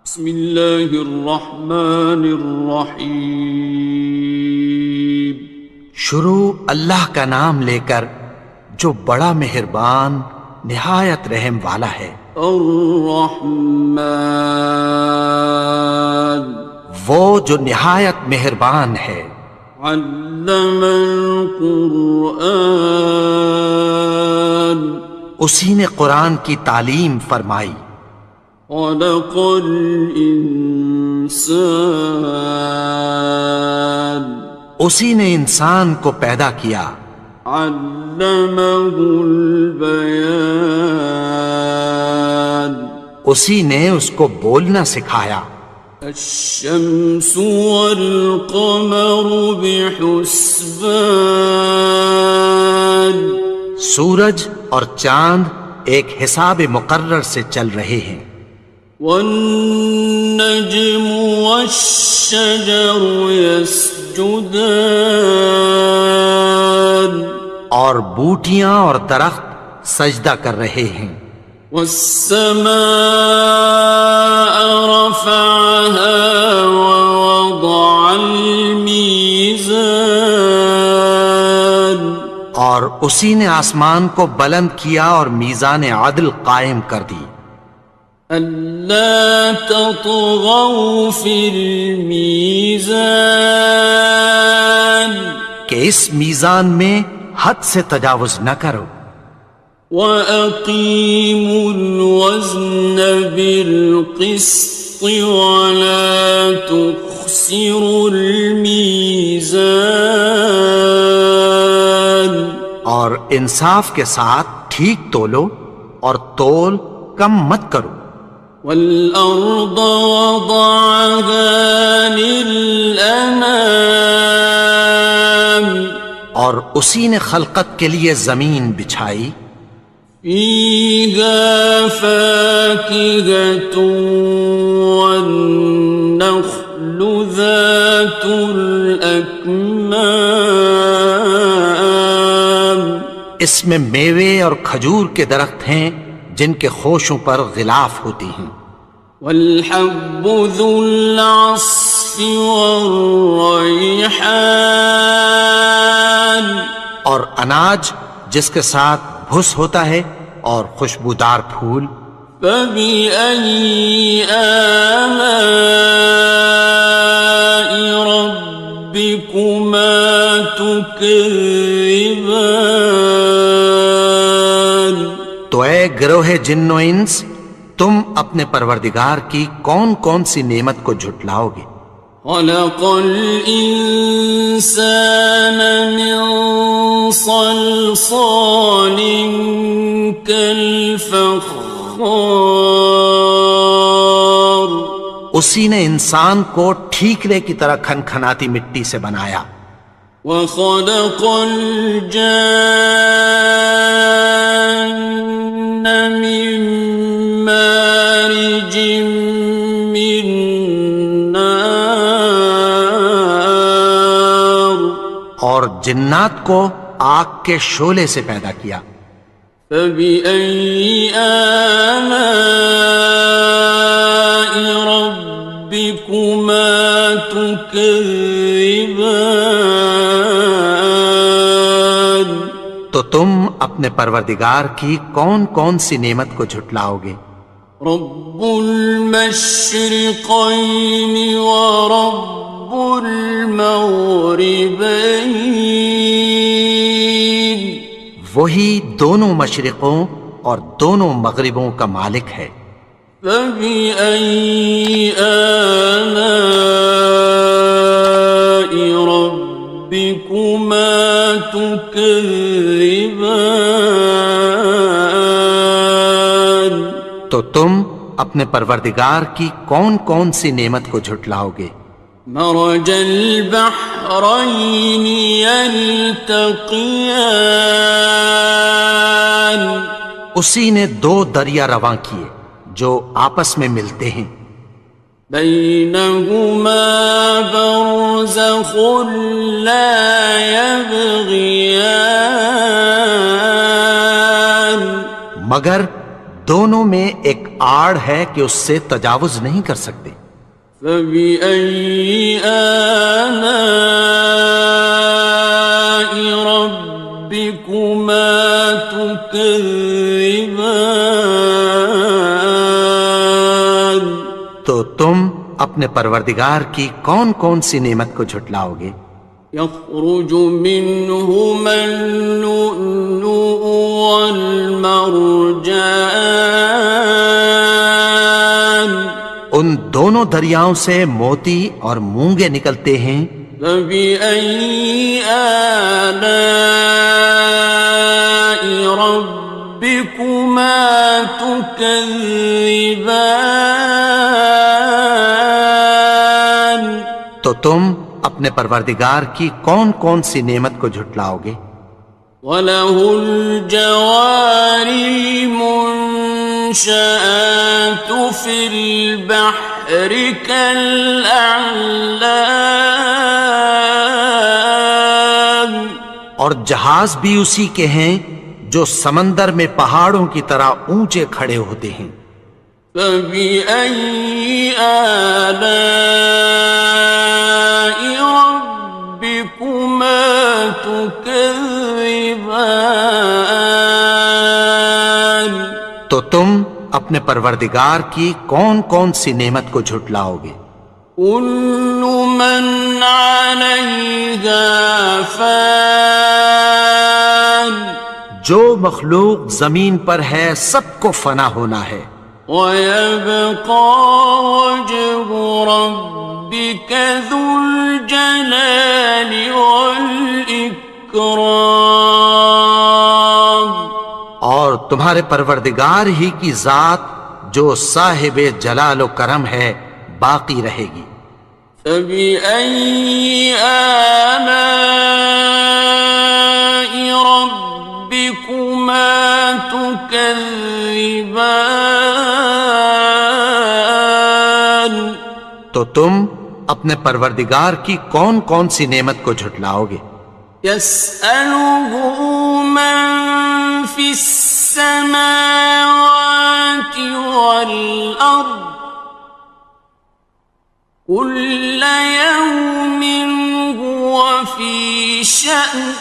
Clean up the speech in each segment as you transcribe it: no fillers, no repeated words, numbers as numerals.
بسم اللہ الرحمن الرحیم۔ شروع اللہ کا نام لے کر جو بڑا مہربان نہایت رحم والا ہے۔ الرحمن، وہ جو نہایت مہربان ہے۔ علم القرآن، اسی نے قرآن کی تعلیم فرمائی۔ خلق الانسان، اسی نے انسان کو پیدا کیا۔ علمہ البیان، اسی نے اس کو بولنا سکھایا۔ الشمس والقمر بحسبان، سورج اور چاند ایک حساب مقرر سے چل رہے ہیں۔ والنجم والشجر يسجدان، اور بوٹیاں اور درخت سجدہ کر رہے ہیں۔ والسماء رفعها ووضع الميزان، اور اسی نے آسمان کو بلند کیا اور میزان عدل قائم کر دی۔ ألا تطغوا في الميزان، کہ اس میزان میں حد سے تجاوز نہ کرو۔ وَأَقِيمُوا الْوَزْنَ بِالْقِسْطِ وَلَا تُخْسِرُوا الْمِيزَانَ، اور انصاف کے ساتھ ٹھیک تولو اور تول کم مت کرو۔ وَالْأَرْضَ وَضَعَهَا لِلْأَنَامِ، اور اسی نے خلقت کے لیے زمین بچھائی۔ فِيهَا فَاكِهَةٌ وَالنَّخْلُ ذَاتُ الْأَكْمَامِ، اس میں میوے اور کھجور کے درخت ہیں جن کے خوشوں پر غلاف ہوتی ہیں۔ وَالْحَبُّ ذُو الْعَصْفِ وَالرَّيْحَانِ، اور اناج جس کے ساتھ بھس ہوتا ہے اور خوشبودار پھول۔ فَبِأَيِّ آلَاءِ رَبِّكُمَا تُكَذِّبَانِ، تو اے گروہ جن و انس، تم اپنے پروردگار کی کون کون سی نعمت کو جھٹلاؤ گے؟ خَلَقَ الْإِنسَانَ مِنْ صَلْصَالٍ كَالْفَخَّارِ، اسی نے انسان کو ٹھیکرے کی طرح کھنکھناتی مٹی سے بنایا۔ وَخَلَقَ الْجَانَّ مِن مَّارِجٍ مِّن نَّارٍ، اور جنات کو آگ کے شعلے سے پیدا کیا۔ فَبِأَيِّ آلَاءِ رَبِّكُمَا تُكَذِّبَانِ، تو تم اپنے پروردگار کی کون کون سی نعمت کو جھٹلاؤ گے؟ رب المشرقين ورب المغربين، وہی دونوں مشرقوں اور دونوں مغربوں کا مالک ہے۔ فَبِأَيِّ آلَاءِ رَبِّكُمَا تُكَذِّبَانِ، تو تم اپنے پروردگار کی کون کون سی نعمت کو جھٹلاؤ گے؟ مرج البحرين يلتقيان، اسی نے دو دریا رواں کیے جو آپس میں ملتے ہیں۔ بينهما برزخ لا يبغيان، مگر دونوں میں ایک آڑ ہے کہ اس سے تجاوز نہیں کر سکتے. فبأي آلاء ربكما تكذبان. تو تم اپنے پروردگار کی کون کون سی نعمت کو جھٹلاؤ گے؟ يخرج منهما اللؤلؤ والمرجان. ان دونوں دریاؤں سے موتی اور مونگے نکلتے ہیں. فبأي آلاء ربكما تكذبان. تو تم اپنے پروردگار کی کون کون سی نعمت کو جھٹلاؤ گے؟ وَلَهُ الْجَوَارِ الْمُنشَآتُ فِي الْبَحْرِ كَالْأَعْلَامِ. اور جہاز بھی اسی کے ہیں جو سمندر میں پہاڑوں کی طرح اونچے کھڑے ہوتے ہیں. فَبِأَيِّ آلَاءِ رَبِّكُمَا تُكَذِّبَانِ. تو تم اپنے پروردگار کی کون کون سی نعمت کو جھٹلاؤ گے؟ كُلُّ مَنْ عَلَيْهَا فَانٍ. جو مخلوق زمین پر ہے سب کو فنا ہونا ہے. وَيَبْقَى وَجْهُ رَبِّكَ ذُو الْجَلَالِ وَالْإِكْرَامِ. اور تمہارے پروردگار ہی کی ذات جو صاحب جلال و کرم ہے باقی رہے گی. فَبِأَيِّ آلَاءِ رَبِّكُمَا تُكَذِّبَانِ. تو تم اپنے پروردگار کی کون کون سی نعمت کو جھٹلاؤ گے؟ يَسْأَلُهُ مَن فِي السَّمَاوَاتِ وَالْأَرْضِ كُلَّ يَوْمٍ هُوَ فِي شَأْنٍ.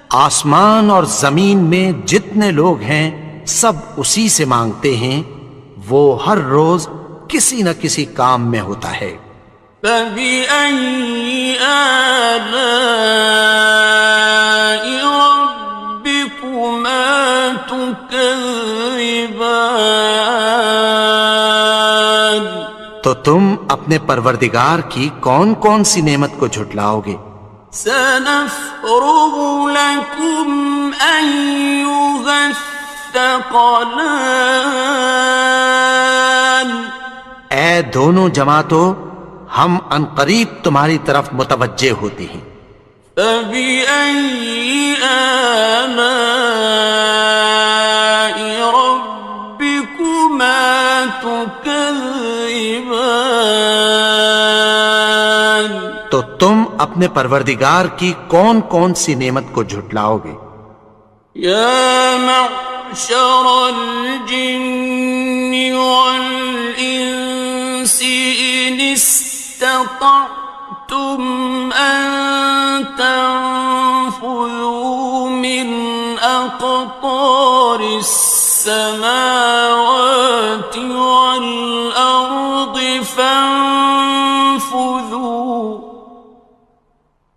آسمان اور زمین میں جتنے لوگ ہیں سب اسی سے مانگتے ہیں، وہ ہر روز کسی نہ کسی کام میں ہوتا ہے. فَبِأَيِّ آلَاءِ رَبِّكُمَا تُكَذِّبَانِ. تو تم اپنے پروردگار کی کون کون سی نعمت کو جھٹلاؤ گے؟ سَنَفْرُغُ لَكُمْ أَيُّهَ الثَّقَلَانِ. اے دونوں جماعتوں، ہم عنقریب تمہاری طرف متوجہ ہوتے ہیں. فَبِأَيِّ آلَاءِ رَبِّكُمَا تُكَذِّبَانِ. تو تم اپنے پروردگار کی کون کون سی نعمت کو جھٹلاؤ گے؟ يَا مَعْشَرَ الْجِنِّ وَالْإِنسِ إِنِ اسْتَطَعْتُمْ أَن تَنفُذُوا مِنْ أَقْطَارِ السَّمَاوَاتِ وَالْأَرْضِ فَانفُذُوا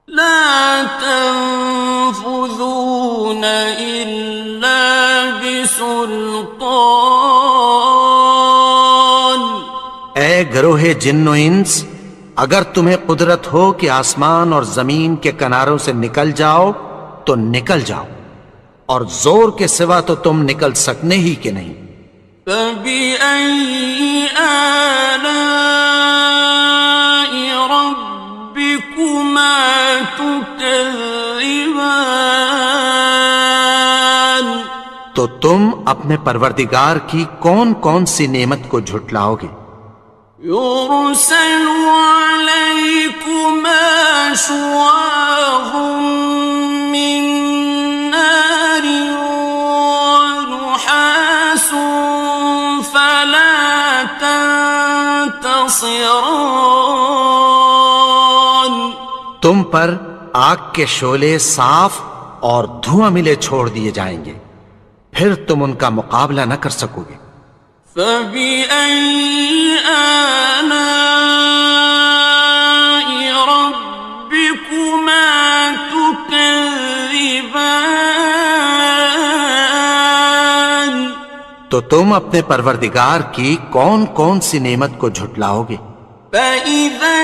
لَا تَنفُذُونَ إِلَّا بِسُلْطَانٍ. اے گروہ جن و انس، اگر تمہیں قدرت ہو کہ آسمان اور زمین کے کناروں سے نکل جاؤ تو نکل جاؤ، اور زور کے سوا تو تم نکل سکنے ہی کہ نہیں. فَبِأَيِّ آلَاءِ رَبِّكُمَا تُكَذِّبَانِ. تو تم اپنے پروردگار کی کون کون سی نعمت کو جھٹلاؤ گے؟ يُرْسَلُ عَلَيْكُمَا شُوَاظٌ مِّن نَّارٍ وَنُحَاسٌ خاصران. تم پر آگ کے شعلے صاف اور دھواں ملے چھوڑ دیے جائیں گے، پھر تم ان کا مقابلہ نہ کر سکو گے۔ فبأي آلاء ربكما تكذبان. تو تم اپنے پروردگار کی کون کون سی نعمت کو جھٹلاؤ گے؟ فإذا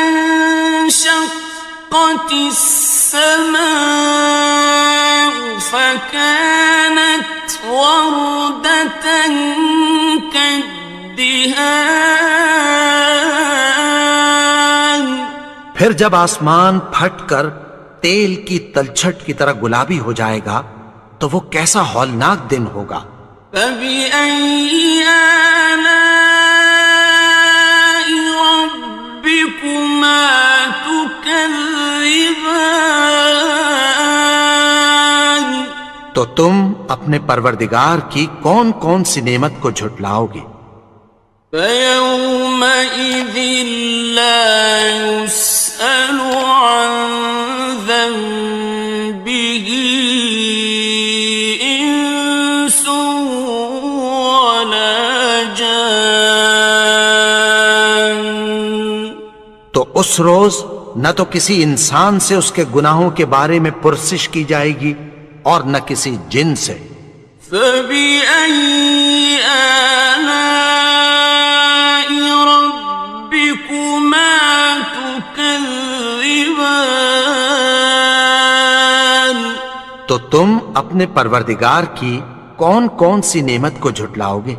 انشقت السماء فكانت وردة كالدهان. پھر جب آسمان پھٹ کر تیل کی تلچھٹ کی طرح گلابی ہو جائے گا تو وہ کیسا ہولناک دن ہوگا۔ فبأي آلاء ربكما تكذبان. تو تم اپنے پروردگار کی کون کون سی نعمت کو جھٹلاؤ گے؟ فيومئذ لا يسأل عن ذنبه إنس ولا جان. تو اس روز نہ تو کسی انسان سے اس کے گناہوں کے بارے میں پرسش کی جائے گی اور نہ کسی جن سے۔ فبأي آلاء ربكما تكذبان. تو تم اپنے پروردگار کی کون کون سی نعمت کو جھٹلاؤ گے؟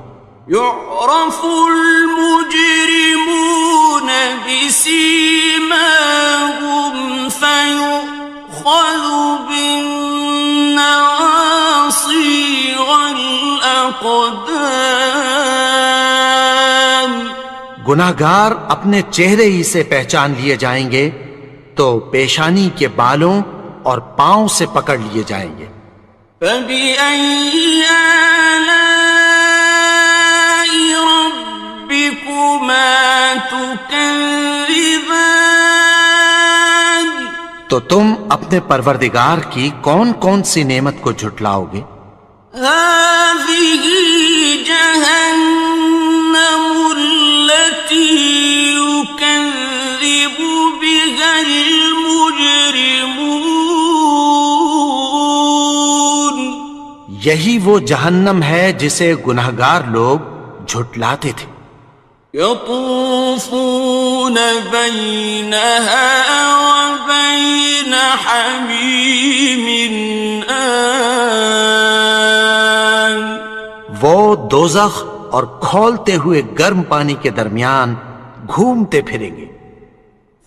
يعرف المجرمون بسيماهم فيؤخذ بالنواصي والأقدام. گناہگار اپنے چہرے ہی سے پہچان لیے جائیں گے تو پیشانی کے بالوں اور پاؤں سے پکڑ لیے جائیں گے۔ فبأي آلاء ربكما تكذبان. تو تم اپنے پروردگار کی کون کون سی نعمت کو جھٹلاؤ گے؟ هذه جهنم التي يكذب بها المجرمون. یہی وہ جہنم ہے جسے گناہگار لوگ جھٹلاتے تھے۔ يطوفون بينها وبين حميم آن. وہ دوزخ اور کھولتے ہوئے گرم پانی کے درمیان گھومتے پھریں گے۔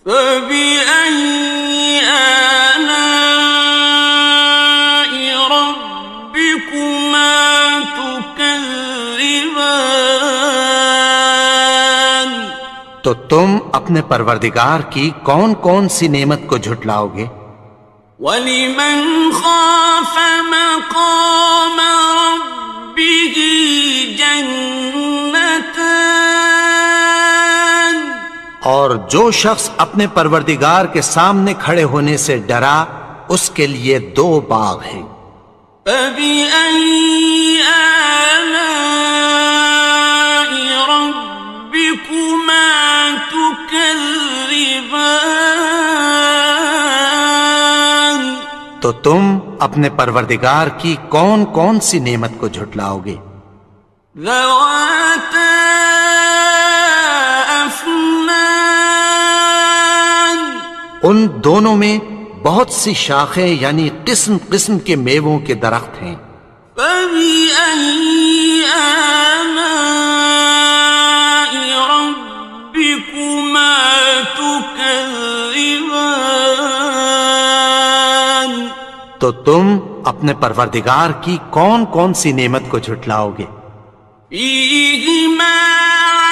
فبأي آلاء ربكما تكذبان. تو تم اپنے پروردگار کی کون کون سی نعمت کو جھٹلاؤ گے؟ وَلِمَنْ خَافَ مَقَامَ رَبِّهِ جَنَّتَانِ. اور جو شخص اپنے پروردگار کے سامنے کھڑے ہونے سے ڈرا اس کے لیے 2 باغ ہیں۔ فَبِأَيِّ آلَاءِ رَبِّكُمَا تُكَذِّبَانِ. تو تم اپنے پروردگار کی کون کون سی نعمت کو جھٹلاؤ گے؟ ذَوَاتَا أَفْنَانٍ. ان دونوں میں بہت سی شاخیں یعنی قسم قسم کے میووں کے درخت ہیں۔ فَبِأَيِّ آلَاءِ رَبِّكُمَا تُكَذِّبَانِ. تو تم اپنے پروردگار کی کون کون سی نعمت کو جھٹلاؤ گے؟ فِيهِمَا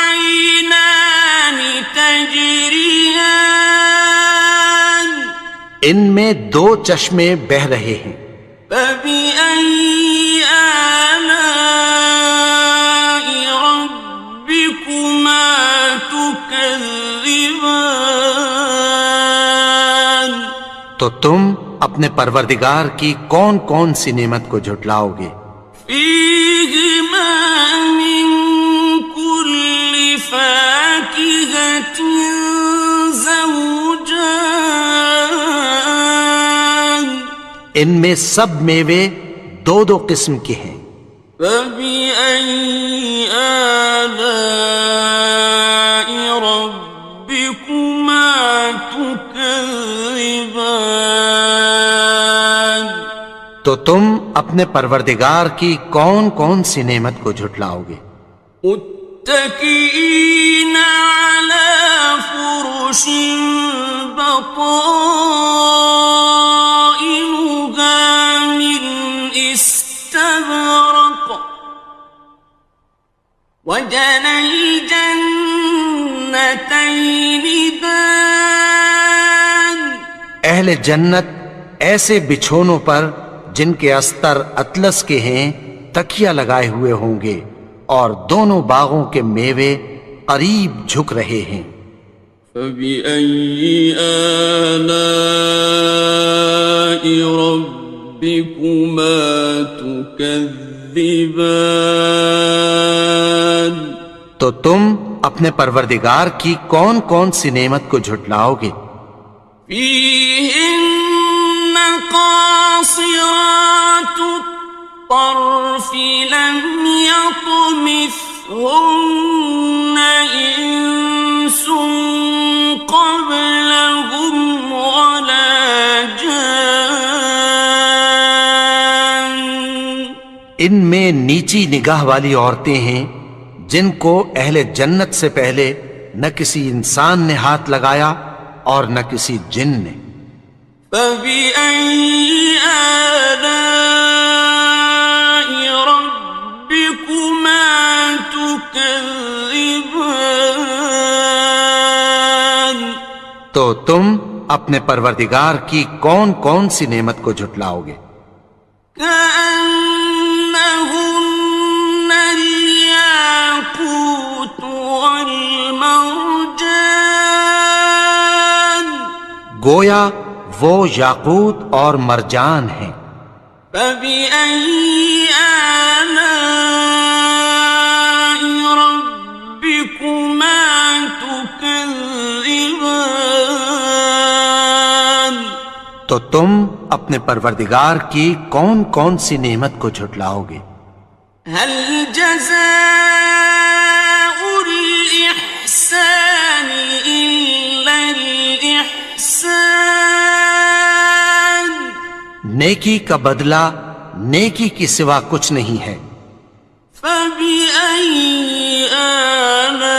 عَيْنَانِ تَجْرِيَانِ. ان میں 2 چشمے بہہ رہے ہیں۔ فَبِأَيِّ آلَاءِ رَبِّكُمَا تُكَذِّبَانِ. تكذبان تو تم اپنے پروردگار کی کون کون سی نعمت کو جھٹلاؤ گے؟ فيهما من كل فاكهة زوجان ان میں سب میوے دو دو قسم کے ہیں۔ فبأي آلاء ربكما تكذبان تو تم اپنے پروردگار کی کون کون سی نعمت کو جھٹلاؤ گے؟ متكئين على فرش بطائنها من استبرق وجنى الجنتين دان اہل جنت ایسے بچھونوں پر جن کے استر اطلس کے ہیں تکیہ لگائے ہوئے ہوں گے، اور دونوں باغوں کے میوے قریب جھک رہے ہیں۔ فبأي آلاء ربكما تكذبان تو تم اپنے پروردگار کی کون کون سی نعمت کو جھٹلاؤ گے؟ فيهن قاصرات الطرف لم يطمثهن إنس قبلهم ولا جان ان میں نیچی نگاہ والی عورتیں ہیں جن کو اہل جنت سے پہلے نہ کسی انسان نے ہاتھ لگایا اور نہ کسی جن نے۔ فبأي آلاء ربكما تكذبان تو تم اپنے پروردگار کی کون کون سی نعمت کو جھٹلاؤ گے؟ كأنهن الياقوت والمرجان گویا وہ یاقوت اور مرجان ہیں۔ فبأي آلاء ربكما تكذبان تو تم اپنے پروردگار کی کون کون سی نعمت کو جھٹلاؤ گے؟ هل جزاء الإحسان إلا الإحسان نیکی کا بدلہ نیکی کی سوا کچھ نہیں ہے۔ فبأي آلاء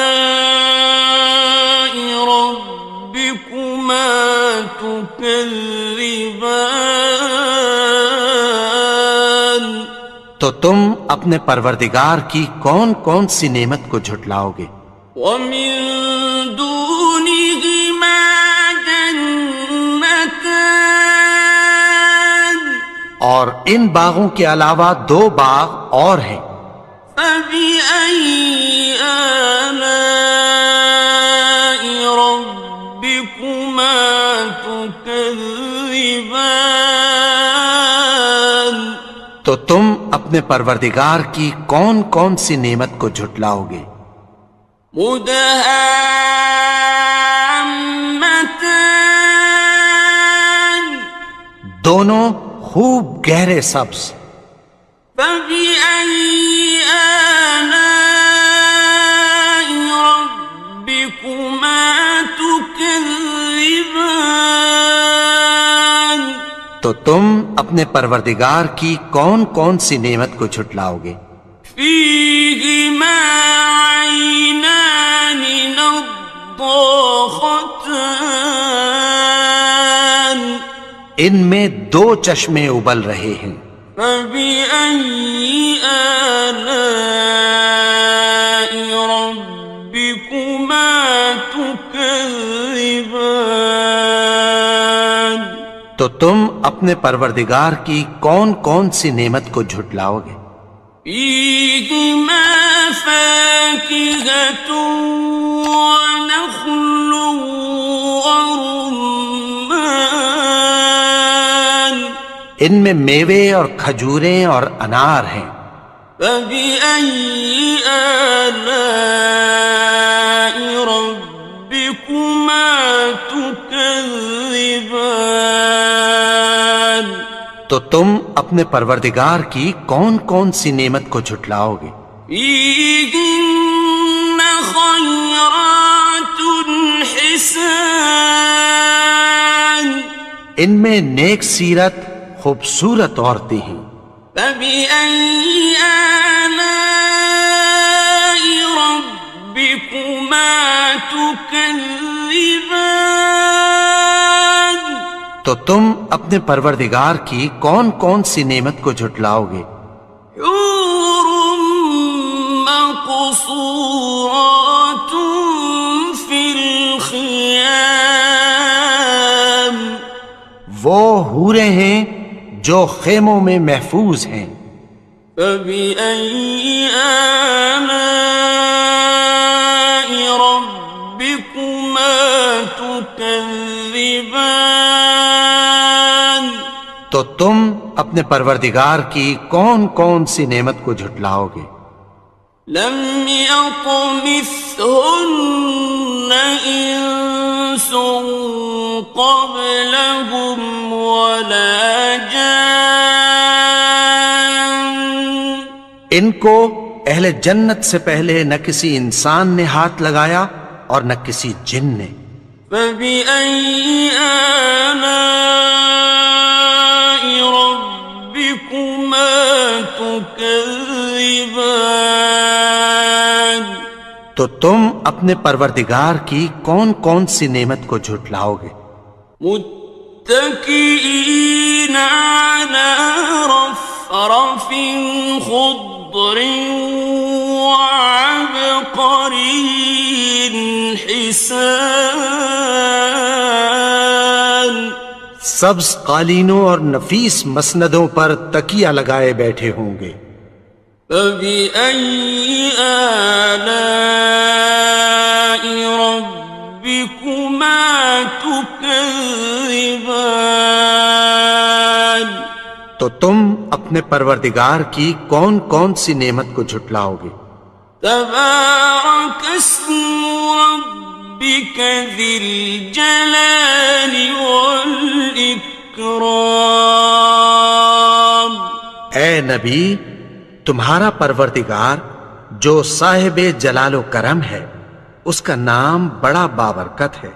ربكما تكذبان تو تم اپنے پروردگار کی کون کون سی نعمت کو جھٹلاؤ گے؟ ومن دونهما جنتان اور ان باغوں کے علاوہ دو باغ اور ہیں۔ فبأي آلاء ربكما تكذبان تو تم اپنے پروردگار کی کون کون سی نعمت کو جھٹلاؤ گے؟ مدهامتان دونوں خوب گہرے سبز۔ فبأي آلاء ربكما تكذبان تو تم اپنے پروردگار کی کون کون سی نعمت کو جھٹلاؤ گے؟ فيهما عينان نضاختان ان میں دو چشمے ابل رہے ہیں۔ فبأي آلاء ربكما تكذبان تو تم اپنے پروردگار کی کون کون سی نعمت کو جھٹلاؤ گے؟ فيهما فاكهة ونخل ورمان ان میں میوے اور کھجوریں اور انار ہیں. فبأي آلاء ربكما تكذبان تو تم اپنے پروردگار کی کون کون سی نعمت کو جھٹلاؤ گے؟ فيهن خيرات حسان ان میں نیک سیرت خوبصورت عورتیں ہیں. فبأي آلاء ربكما تكذبان تو تم اپنے پروردگار کی کون کون سی نعمت کو جھٹلاؤ گے؟ حور مقصورات في الخيام وہ حوریں ہیں جو خیموں میں محفوظ ہیں. فبأي آلاء ربكما تكذبان تو تم اپنے پروردگار کی کون کون سی نعمت کو جھٹلاؤ گے؟ لم يطمثهن إنس قبلهم ولا جان ان کو اہل جنت سے پہلے نہ کسی انسان نے ہاتھ لگایا اور نہ کسی جن نے. فبأي آلاء ربكما تكذبان تو تم اپنے پروردگار کی کون کون سی نعمت کو جھٹلاؤ گے؟ متكئين على رفرف خضر وعبقري حسان سبز قالینوں اور نفیس مسندوں پر تکیہ لگائے بیٹھے ہوں گے. فبأي آلاء ربكما تكذبان تو تم اپنے پروردگار کی کون کون سی نعمت کو جھٹلاؤ گے؟ تبارك اسم ربك ذي الجلال والإكرام اے نبی، تمہارا پروردگار جو صاحب جلال و کرم ہے، اس کا نام بڑا بابرکت ہے.